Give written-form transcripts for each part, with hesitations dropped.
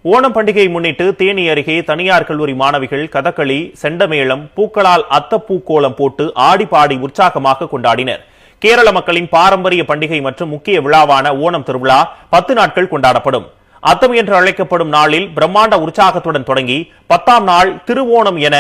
ஓணம் பண்டிகையை முன்னிட்டு தேனி அருகே தனியார் கல்லூரி மாணவிகள் கதகளி, செண்டமேளம், பூக்களால் அத்தப்பூக்கோலம் போட்டு ஆடி பாடி உற்சாகமாக கொண்டாடினர். கேரள மக்களின் பாரம்பரிய பண்டிகை மற்றும் முக்கிய விழாவான ஓணம் திருவிழா 10 நாட்கள் கொண்டாடப்படும். அத்தம் என்று அழைக்கப்படும் நாளில் பிரம்மாண்ட உற்சாகத்துடன் தொடங்கி 10ஆம் நாள் திருவோணம் என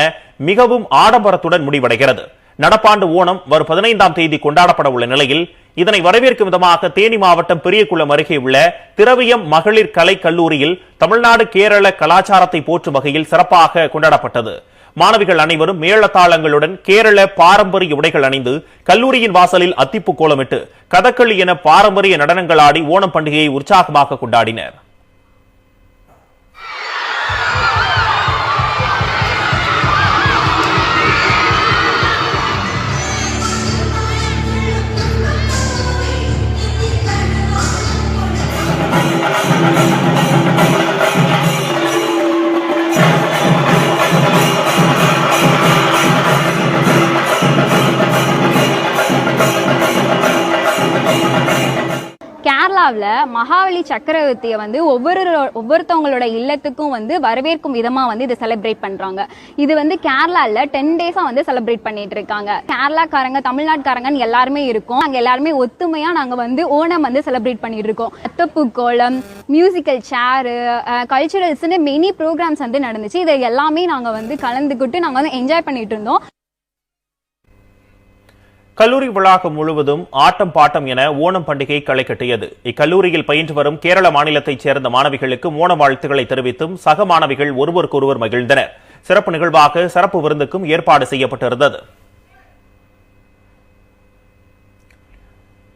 மிகவும் ஆடம்பரத்துடன் முடிவடைகிறது. நடப்பாண்டு ஓணம் வரும் 15ஆம் தேதி கொண்டாடப்பட உள்ள நிலையில் இதனை வரவேற்கும் விதமாக தேனி மாவட்டம் பெரியகுளம் அருகே உள்ள திரவியம் மகளிர் கலை கல்லூரியில் தமிழ்நாடு கேரள கலாச்சாரத்தை போற்றும் வகையில் சிறப்பாக கொண்டாடப்பட்டது. மாணவிகள் அனைவரும் மேளதாளங்களுடன் கேரள பாரம்பரிய உடைகள் அணிந்து கல்லூரியின் வாசலில் அத்திப்பூ கோலமிட்டு கதகளி என பாரம்பரிய நடனங்கள் ஆடி ஓணம் பண்டிகையை உற்சாகமாக கொண்டாடினர். கேரளாவில் மகாபலி சக்கரவர்த்தியை ஒவ்வொருத்தவங்களோட இல்லத்துக்கும் வரவேற்கும் விதமா இதை செலிப்ரேட் பண்றாங்க. இது கேரளாவில் 10 டேஸா செலிப்ரேட் பண்ணிட்டு இருக்காங்க. கேரளாக்காரங்க, தமிழ்நாட்டுக்காரங்க எல்லாருமே இருக்கும். நாங்க எல்லாருமே ஒத்துமையா நாங்க ஓணம் செலிப்ரேட் பண்ணிட்டு இருக்கோம். அத்தப்பூ கோலம், மியூசிக்கல் சேர், கல்ச்சுரல்ஸ்னு மெனி ப்ரோக்ராம்ஸ் நடந்துச்சு. இதை எல்லாமே நாங்க கலந்துக்கிட்டு நாங்க என்ஜாய் பண்ணிட்டு இருந்தோம். கல்லூரி வளாகம் முழுவதும் ஆட்டம் பாட்டம் என ஓணம் பண்டிகை களை கட்டியது. இக்கல்லூரியில் பயின்று வரும் கேரள மாநிலத்தைச் சேர்ந்த மாணவிகளுக்கு ஓண வாழ்த்துக்களை தெரிவித்தும் சக மாணவிகள் ஒருவருக்கொருவர் மகிழ்ந்தனர். சிறப்பு நிகழ்வாக சிறப்பு விருந்துக்கும் ஏற்பாடு செய்யப்பட்டிருந்தது.